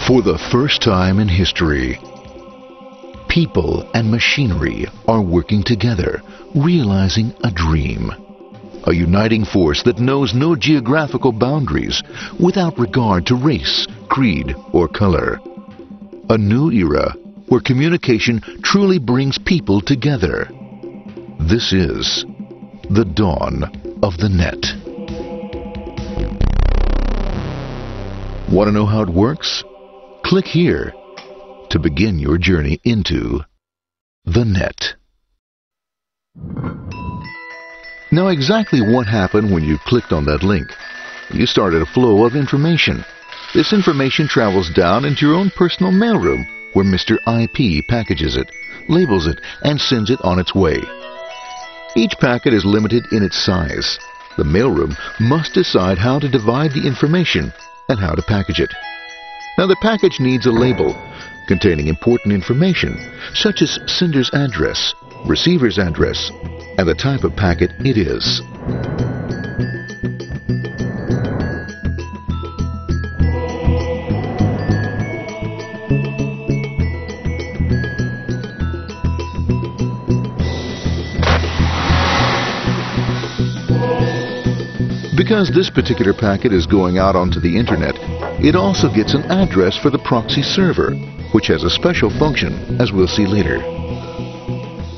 For the first time in history, people and machinery are working together, realizing a dream. A uniting force that knows no geographical boundaries without regard to race, creed, or color. A new era where communication truly brings people together. This is the dawn of the net. Want to know how it works? Click here to begin your journey into the net. Now, exactly what happened when you clicked on that link? You started a flow of information. This information travels down into your own personal mailroom, where Mr. IP packages it, labels it, and sends it on its way. Each packet is limited in its size. The mailroom must decide how to divide the information and how to package it. Now, the package needs a label containing important information, such as sender's address, receiver's address, and the type of packet it is. Because this particular packet is going out onto the internet, it also gets an address for the proxy server, which has a special function, as we'll see later.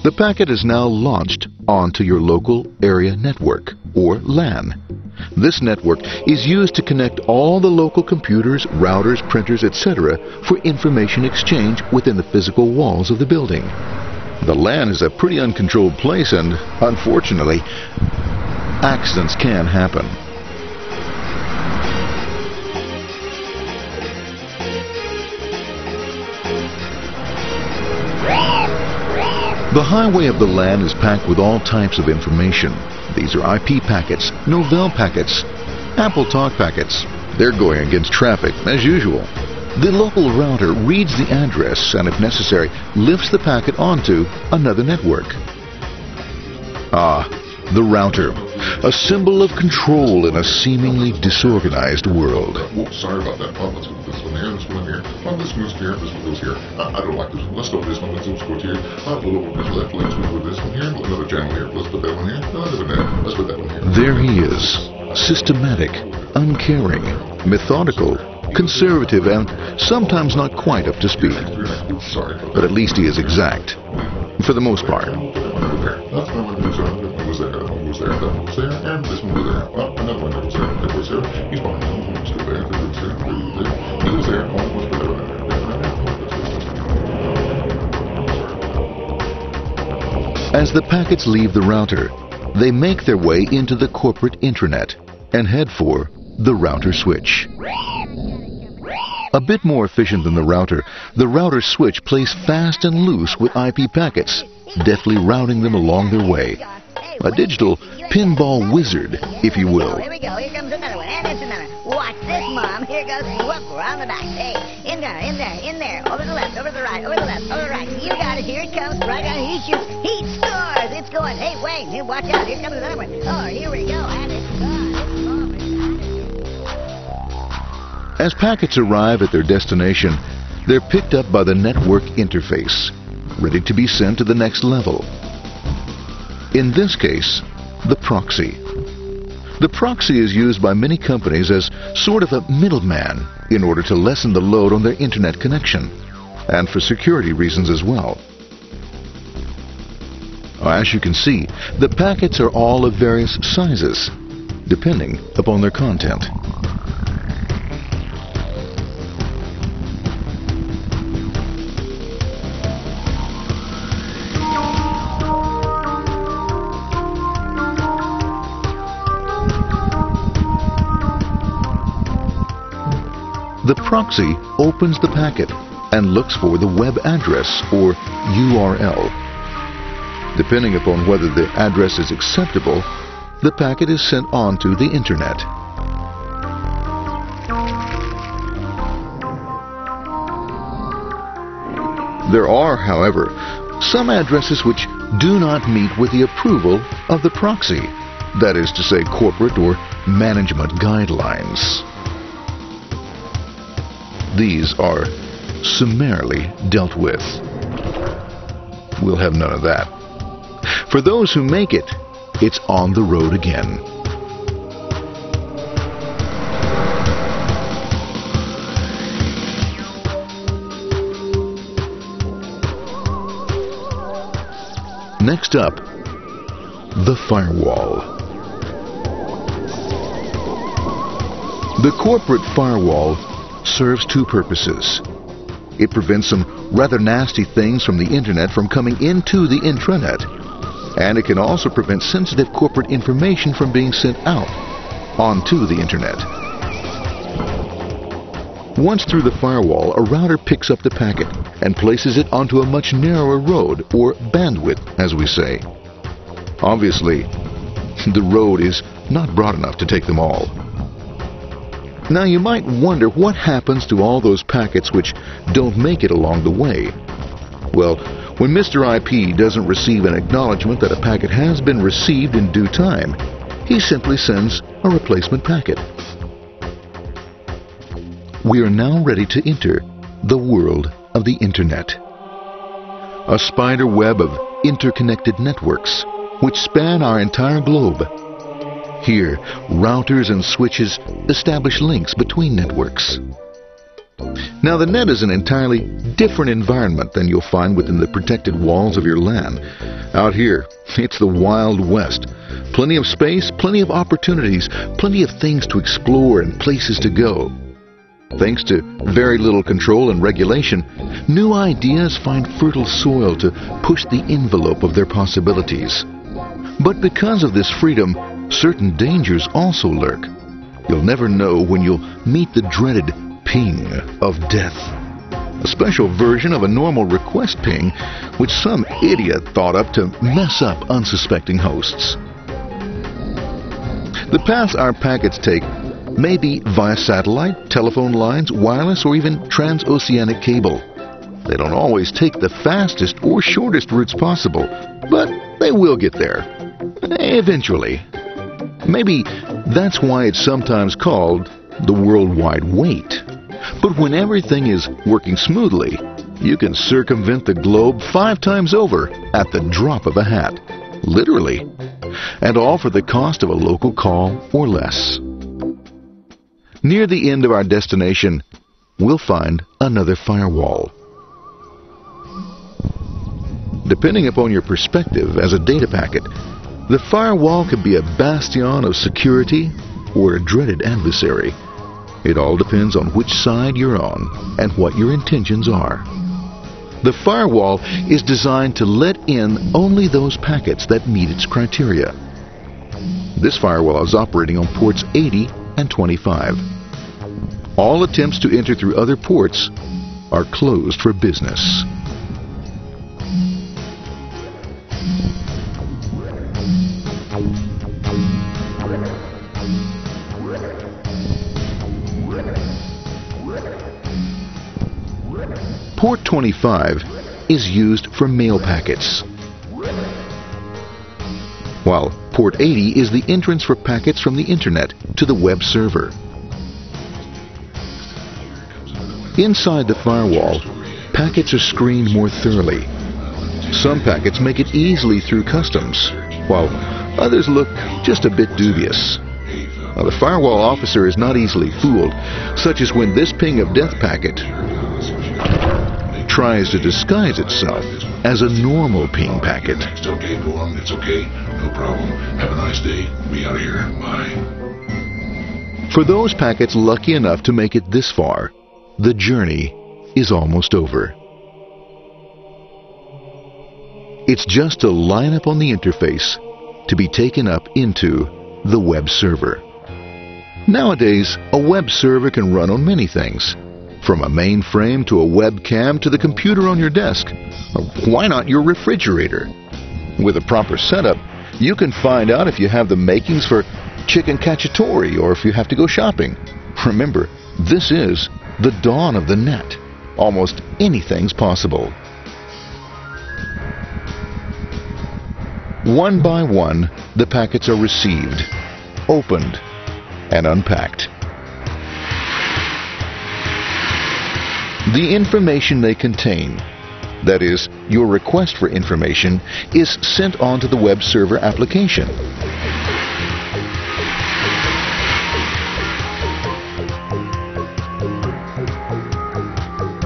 The packet is now launched onto your local area network, or LAN. This network is used to connect all the local computers, routers, printers, etc. for information exchange within the physical walls of the building. The LAN is a pretty uncontrolled place, and unfortunately, accidents can happen. The highway of the LAN is packed with all types of information. These are IP packets, Novell packets, Apple Talk packets. They're going against traffic, as usual. The local router reads the address and, if necessary, lifts the packet onto another network. The router, a symbol of control in a seemingly disorganized world. Sorry about that. Let's put this one here, this one here. This one goes here, this one goes here. I don't like this one. Let's go with this one. Let's go here. A little bit left. Let's go with this one here. Another channel here. Let's put that one here. Let's put that one here. There he is. Systematic, uncaring, methodical, conservative, and sometimes not quite up to speed. Sorry. But at least he is exact. For the most part. That's one goes there. That one goes there. That one goes there. That one goes there. And this one goes there. Another one goes there. That goes there. He's behind. That one goes there. That goes there. He goes there. One goes there. As the packets leave the router, they make their way into the corporate intranet and head for the router switch. A bit more efficient than the router switch plays fast and loose with IP packets, deftly routing them along their way. A digital pinball wizard, if you will. Here we go. Here comes another one. And it's another. Watch this, Mom. Here goes. Whoop, we're on the back. Hey, in there, in there, in there. Over the left, over the right, over the left, over the right. You got it. Here it comes. Right on. He shoots. He scores. It's going. Hey, Wayne, here, watch out. Here comes another one. Oh, here we go. And it's gone. As packets arrive at their destination, they're picked up by the network interface, ready to be sent to the next level. In this case, the proxy. The proxy is used by many companies as sort of a middleman in order to lessen the load on their internet connection, and for security reasons as well. As you can see, the packets are all of various sizes, depending upon their content. The proxy opens the packet and looks for the web address, or URL. Depending upon whether the address is acceptable, the packet is sent on to the internet. There are, however, some addresses which do not meet with the approval of the proxy, that is to say, corporate or management guidelines. these are summarily dealt with. We'll have none of that. For those who make it, it's on the road again. Next up, the firewall. The corporate firewall serves two purposes. It prevents some rather nasty things from the internet from coming into the intranet, and it can also prevent sensitive corporate information from being sent out onto the internet. Once through the firewall, a router picks up the packet and places it onto a much narrower road, or bandwidth, as we say. Obviously, the road is not broad enough to take them all. Now you might wonder what happens to all those packets which don't make it along the way. Well, when Mr. IP doesn't receive an acknowledgement that a packet has been received in due time, he simply sends a replacement packet. We are now ready to enter the world of the Internet. A spider web of interconnected networks which span our entire globe. Here, routers and switches establish links between networks. Now, the net is an entirely different environment than you'll find within the protected walls of your LAN. Out here, it's the Wild West. Plenty of space, plenty of opportunities, plenty of things to explore and places to go. Thanks to very little control and regulation, new ideas find fertile soil to push the envelope of their possibilities. But because of this freedom, certain dangers also lurk. You'll never know when you'll meet the dreaded ping of death. A special version of a normal request ping which some idiot thought up to mess up unsuspecting hosts. The paths our packets take may be via satellite, telephone lines, wireless, or even transoceanic cable. They don't always take the fastest or shortest routes possible, but they will get there. Eventually. Maybe that's why it's sometimes called the worldwide wait. But when everything is working smoothly, you can circumvent the globe 5 times over at the drop of a hat. Literally. And all for the cost of a local call or less. Near the end of our destination, we'll find another firewall. Depending upon your perspective as a data packet, the firewall can be a bastion of security or a dreaded adversary. It all depends on which side you're on and what your intentions are. The firewall is designed to let in only those packets that meet its criteria. This firewall is operating on ports 80 and 25. All attempts to enter through other ports are closed for business. Port 25 is used for mail packets, while Port 80 is the entrance for packets from the Internet to the web server. Inside the firewall, packets are screened more thoroughly. Some packets make it easily through customs, while others look just a bit dubious. Now, the firewall officer is not easily fooled, such as when this ping of death packet tries to disguise itself as a normal ping packet. It's okay, go on. It's okay. No problem. Have a nice day. Be out of here. Bye. For those packets lucky enough to make it this far, the journey is almost over. It's just a line up on the interface to be taken up into the web server. Nowadays, a web server can run on many things, from a mainframe to a webcam to the computer on your desk. Or why not your refrigerator? With a proper setup, you can find out if you have the makings for chicken cacciatore or if you have to go shopping. Remember, this is the dawn of the net. Almost anything's possible. One by one, the packets are received, opened, and unpacked. The information they contain, that is, your request for information, is sent on to the web server application.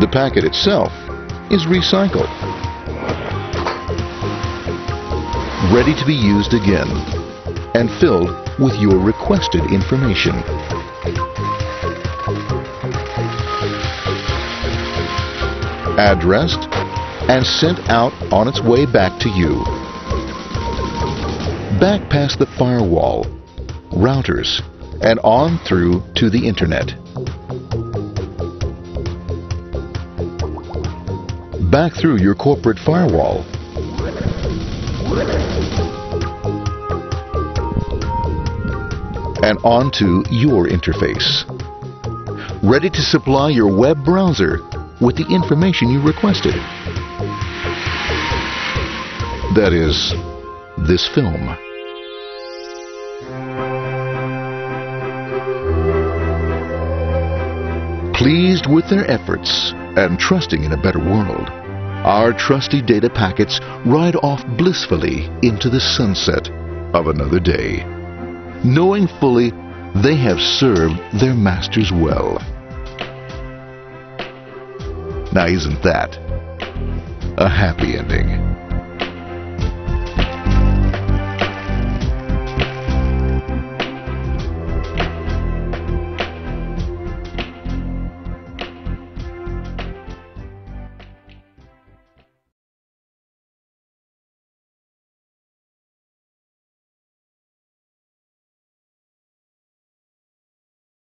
The packet itself is recycled, ready to be used again, and filled with your requested information. Addressed and sent out on its way back to you. Back past the firewall, routers, and on through to the internet. Back through your corporate firewall. And onto your interface. Ready to supply your web browser with the information you requested. That is, this film. Pleased with their efforts and trusting in a better world, our trusty data packets ride off blissfully into the sunset of another day, knowing fully they have served their masters well. Now, isn't that a happy ending?